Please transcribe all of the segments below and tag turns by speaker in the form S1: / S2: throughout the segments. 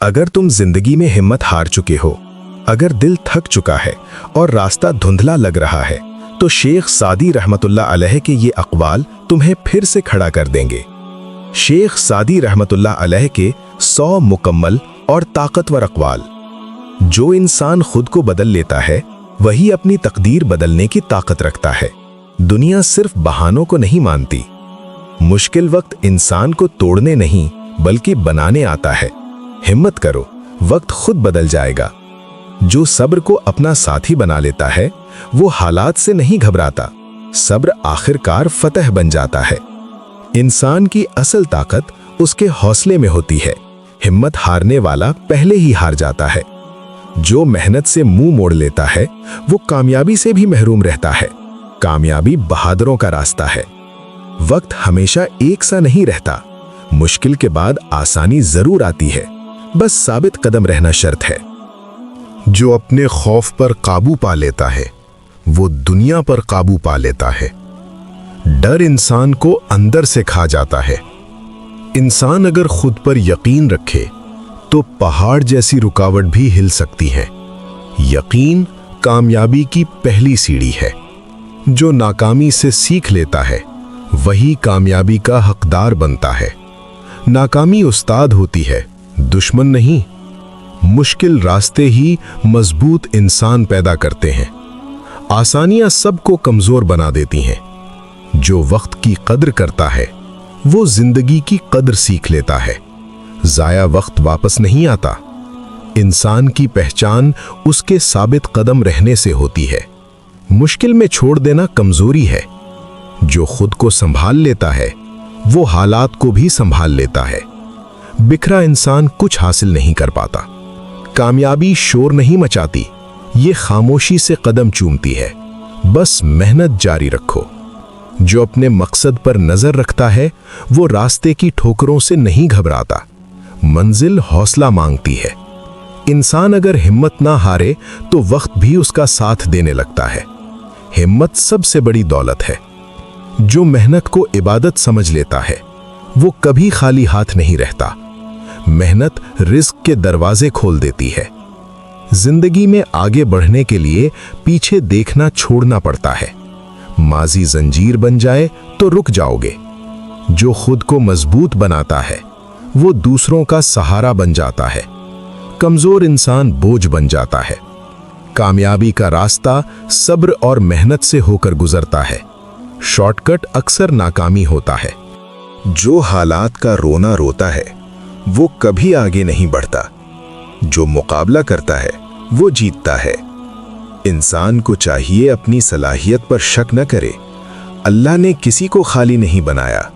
S1: अगर तुम जिंदगी में हिम्मत हार चुके हो, अगर दिल थक चुका है और रास्ता धुंधला लग रहा है, तो शेख सादी रहमतुल्लाह अलैह के ये अक़वाल तुम्हें फिर से खड़ा कर देंगे। शेख सादी रहमतुल्लाह अलैह के 100 मुकम्मल और ताकतवर अक़वाल। जो इंसान खुद को बदल लेता है वही अपनी तकदीर बदलने की ताकत रखता है। दुनिया सिर्फ बहानों को नहीं मानती। मुश्किल वक्त इंसान को तोड़ने नहीं बल्कि बनाने आता है। हिम्मत करो, वक्त खुद बदल जाएगा। जो सब्र को अपना साथी बना लेता है वो हालात से नहीं घबराता। सब्र आखिरकार फतह बन जाता है। इंसान की असल ताकत उसके हौसले में होती है। हिम्मत हारने वाला पहले ही हार जाता है। जो मेहनत से मुंह मोड़ लेता है वो कामयाबी से भी महरूम रहता है। कामयाबी बहादुरों का रास्ता है। वक्त हमेशा एक सा नहीं रहता। मुश्किल के बाद आसानी जरूर आती है, बस साबित कदम रहना शर्त है।
S2: जो अपने खौफ पर काबू पा लेता है वो दुनिया पर काबू पा लेता है। डर इंसान को अंदर से खा जाता है। इंसान अगर खुद पर यकीन रखे तो पहाड़ जैसी रुकावट भी हिल सकती है। यकीन कामयाबी की पहली सीढ़ी है। जो नाकामी से सीख लेता है वही कामयाबी का हकदार बनता है। नाकामी उस्ताद होती है, दुश्मन नहीं। मुश्किल रास्ते ही मजबूत इंसान पैदा करते हैं। आसानियां सबको कमजोर बना देती हैं। जो वक्त की कद्र करता है वो जिंदगी की कद्र सीख लेता है। जाया वक्त वापस नहीं आता। इंसान की पहचान उसके साबित कदम रहने से होती है। मुश्किल में छोड़ देना कमजोरी है। जो खुद को संभाल लेता है वो हालात को भी संभाल लेता है। बिखरा इंसान कुछ हासिल नहीं कर पाता। कामयाबी शोर नहीं मचाती, ये खामोशी से कदम चूमती है। बस मेहनत जारी रखो। जो अपने मकसद पर नजर रखता है वो रास्ते की ठोकरों से नहीं घबराता। मंजिल हौसला मांगती है। इंसान अगर हिम्मत ना हारे तो वक्त भी उसका साथ देने लगता है। हिम्मत सबसे बड़ी दौलत है। जो मेहनत को इबादत समझ लेता है वो कभी खाली हाथ नहीं रहता। मेहनत रिस्क के दरवाजे खोल देती है। जिंदगी में आगे बढ़ने के लिए पीछे देखना छोड़ना पड़ता है। माजी जंजीर बन जाए तो रुक जाओगे। जो खुद को मजबूत बनाता है वो दूसरों का सहारा बन जाता है। कमजोर इंसान बोझ बन जाता है। कामयाबी का रास्ता सब्र और मेहनत से होकर गुजरता है। शॉर्टकट अक्सर नाकामी होता है।
S1: जो हालात का रोना रोता है वो कभी आगे नहीं बढ़ता। जो मुकाबला करता है वो जीतता है। इंसान को चाहिए अपनी सलाहियत पर शक न करे। अल्लाह ने किसी को खाली नहीं बनाया।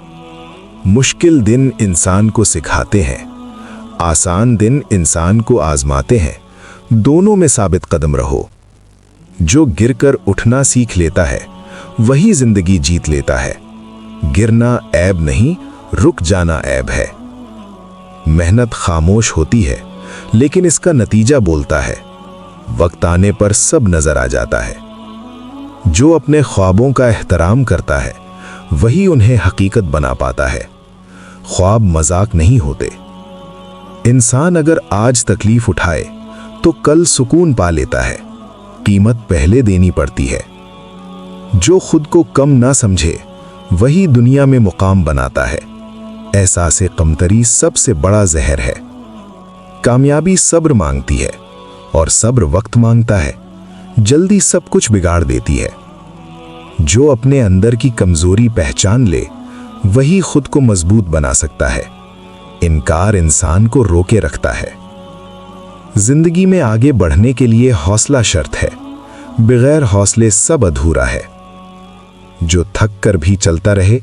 S1: मुश्किल दिन इंसान को सिखाते हैं, आसान दिन इंसान को आजमाते हैं। दोनों में साबित कदम रहो। जो गिरकर उठना सीख लेता है वही जिंदगी जीत लेता है। गिरना ऐब नहीं, रुक जाना ऐब है। मेहनत खामोश होती है लेकिन इसका नतीजा बोलता है। वक्त आने पर सब नजर आ जाता है। जो अपने ख्वाबों का एहतराम करता है वही उन्हें हकीकत बना पाता है। ख्वाब मजाक नहीं होते। इंसान अगर आज तकलीफ उठाए तो कल सुकून पा लेता है। कीमत पहले देनी पड़ती है। जो खुद को कम ना समझे वही दुनिया में मुकाम बनाता है। एहसास कमतरी सबसे बड़ा जहर है। कामयाबी सब्र मांगती है और सब्र वक्त मांगता है। जल्दी सब कुछ बिगाड़ देती है। जो अपने अंदर की कमजोरी पहचान ले वही खुद को मजबूत बना सकता है। इनकार इंसान को रोके रखता है। जिंदगी में आगे बढ़ने के लिए हौसला शर्त है। बगैर हौसले सब अधूरा है। जो थक कर भी चलता रहे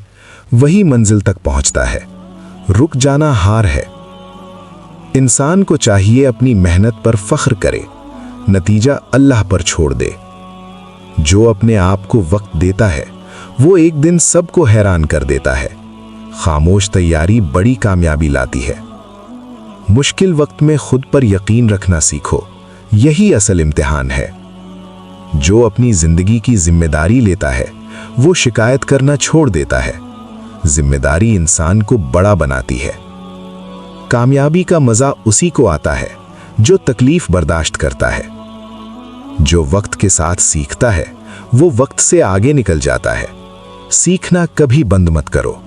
S1: वही मंजिल तक पहुंचता है। रुक जाना हार है। इंसान को चाहिए अपनी मेहनत पर फख्र करे, नतीजा अल्लाह पर छोड़ दे। जो अपने आप को वक्त देता है वो एक दिन सबको हैरान कर देता है। खामोश तैयारी बड़ी कामयाबी लाती है। मुश्किल वक्त में खुद पर यकीन रखना सीखो, यही असल इम्तिहान है। जो अपनी जिंदगी की जिम्मेदारी लेता है वो शिकायत करना छोड़ देता है। जिम्मेदारी इंसान को बड़ा बनाती है। कामयाबी का मजा उसी को आता है जो तकलीफ बर्दाश्त करता है। जो वक्त के साथ सीखता है वो वक्त से आगे निकल जाता है। सीखना कभी बंद मत करो।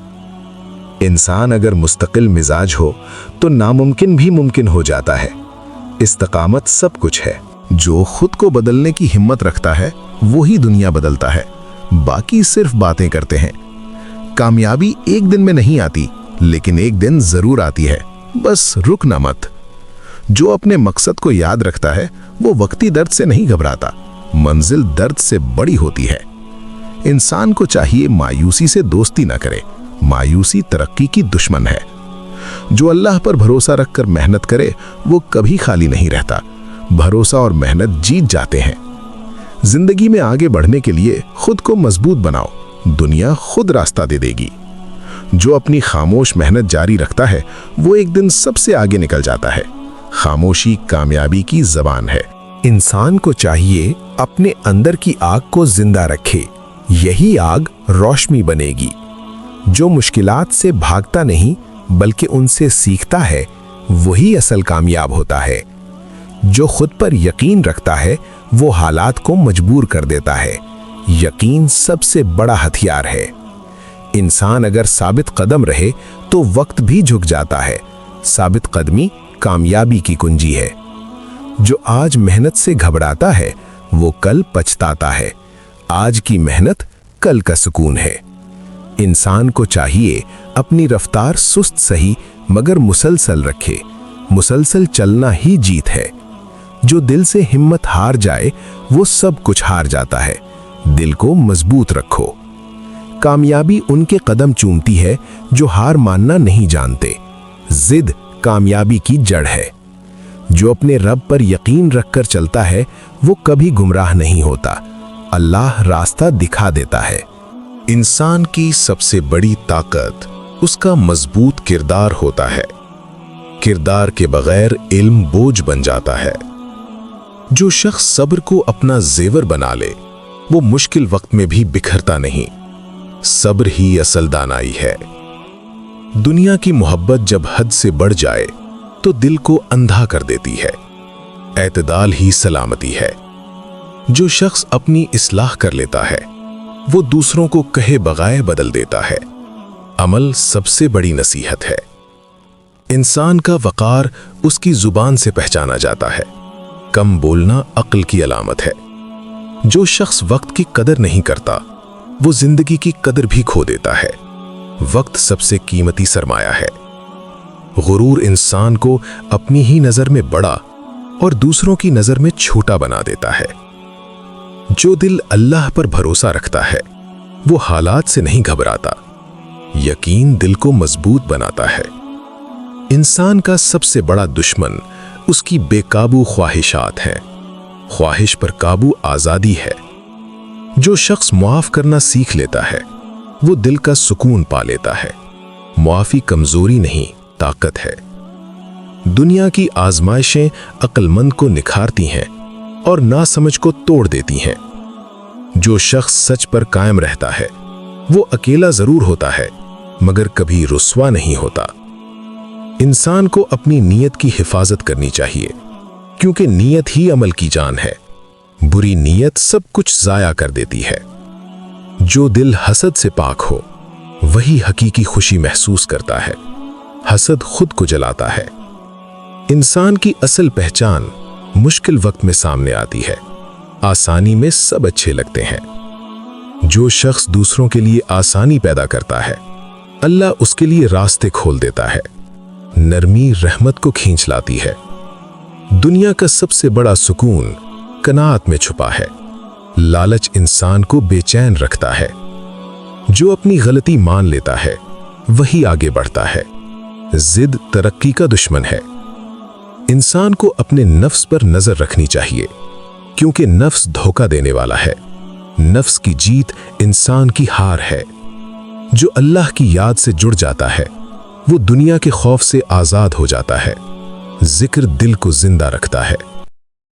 S1: इंसान अगर मुस्तकिल मिजाज हो तो नामुमकिन भी मुमकिन हो जाता है। इस्तिकामत सब कुछ है।
S2: जो खुद को बदलने की हिम्मत रखता है वही दुनिया बदलता है, बाकी सिर्फ बातें करते हैं। कामयाबी एक दिन में नहीं आती, लेकिन एक दिन जरूर आती है, बस रुकना मत। जो अपने मकसद को याद रखता है वो वक्ती दर्द से नहीं घबराता, मंजिल दर्द से बड़ी होती है। इंसान को चाहिए मायूसी से दोस्ती ना करे, मायूसी तरक्की की दुश्मन है। जो अल्लाह पर भरोसा रखकर मेहनत करे वो कभी खाली नहीं रहता। भरोसा और मेहनत जीत जाते हैं। जिंदगी में आगे बढ़ने के लिए खुद को मजबूत बनाओ, दुनिया खुद रास्ता दे देगी। जो अपनी खामोश मेहनत जारी रखता है वो एक दिन सबसे आगे निकल जाता है। खामोशी कामयाबी की जबान है।
S3: इंसान को चाहिए अपने अंदर की आग को जिंदा रखे, यही आग रोशनी बनेगी। जो मुश्किलात से भागता नहीं बल्कि उनसे सीखता है वही असल कामयाब होता है। जो खुद पर यकीन रखता है वो हालात को मजबूर कर देता है। यकीन सबसे बड़ा हथियार है। इंसान अगर साबित कदम रहे तो वक्त भी झुक जाता है। साबित कदमी कामयाबी की कुंजी है। जो आज मेहनत से घबराता है वो कल पछताता है। आज की मेहनत कल का सुकून है। इंसान को चाहिए अपनी रफ्तार सुस्त सही मगर मुसलसल रखे। मुसलसल चलना ही जीत है। जो दिल से हिम्मत हार जाए वो सब कुछ हार जाता है। दिल को मजबूत रखो। कामयाबी उनके कदम चूमती है जो हार मानना नहीं जानते। जिद कामयाबी की जड़ है। जो अपने रब पर यकीन रखकर चलता है वो कभी गुमराह नहीं होता। अल्लाह रास्ता दिखा देता है।
S2: इंसान की सबसे बड़ी ताकत उसका मजबूत किरदार होता है। किरदार के बगैर इल्म बोझ बन जाता है। जो शख्स सब्र को अपना जेवर बना ले वो मुश्किल वक्त में भी बिखरता नहीं। सब्र ही असल दानाई है। दुनिया की मोहब्बत जब हद से बढ़ जाए तो दिल को अंधा कर देती है। एतदाल ही सलामती है। जो शख्स अपनी इस्लाह कर लेता है वो दूसरों को कहे बगैर बदल देता है। अमल सबसे बड़ी नसीहत है। इंसान का वकार उसकी जुबान से पहचाना जाता है। कम बोलना अक्ल की अलामत है। जो शख्स वक्त की कदर नहीं करता वो जिंदगी की कदर भी खो देता है। वक्त सबसे कीमती सरमाया है। गुरूर इंसान को अपनी ही नजर में बड़ा और दूसरों की नजर में छोटा बना देता है। जो दिल अल्लाह पर भरोसा रखता है वो हालात से नहीं घबराता। यकीन दिल को मजबूत बनाता है। इंसान का सबसे बड़ा दुश्मन उसकी बेकाबू ख्वाहिशात हैं। ख्वाहिश पर काबू आजादी है। जो शख्स मुआफ करना सीख लेता है वो दिल का सुकून पा लेता है। मुआफी कमजोरी नहीं ताकत है। दुनिया की आजमाइशें अक्लमंद को निखारती हैं और नासमझ को तोड़ देती हैं। जो शख्स सच पर कायम रहता है वो अकेला जरूर होता है मगर कभी रुस्वा नहीं होता। इंसान को अपनी नीयत की हिफाजत करनी चाहिए क्योंकि नीयत ही अमल की जान है। बुरी नीयत सब कुछ जाया कर देती है। जो दिल हसद से पाक हो वही हकीकी खुशी महसूस करता है। हसद खुद को जलाता है। इंसान की असल पहचान मुश्किल वक्त में सामने आती है। आसानी में सब अच्छे लगते हैं। जो शख्स दूसरों के लिए आसानी पैदा करता है अल्लाह उसके लिए रास्ते खोल देता है। नरमी रहमत को खींच लाती है। दुनिया का सबसे बड़ा सुकून कनात में छुपा है। लालच इंसान को बेचैन रखता है। जो अपनी गलती मान लेता है वही आगे बढ़ता है। जिद तरक्की का दुश्मन है। इंसान को अपने नफ्स पर नजर रखनी चाहिए क्योंकि नफ्स धोखा देने वाला है। नफ्स की जीत इंसान की हार है। जो अल्लाह की याद से जुड़ जाता है वो दुनिया के खौफ से आजाद हो जाता है। जिक्र दिल को जिंदा रखता है।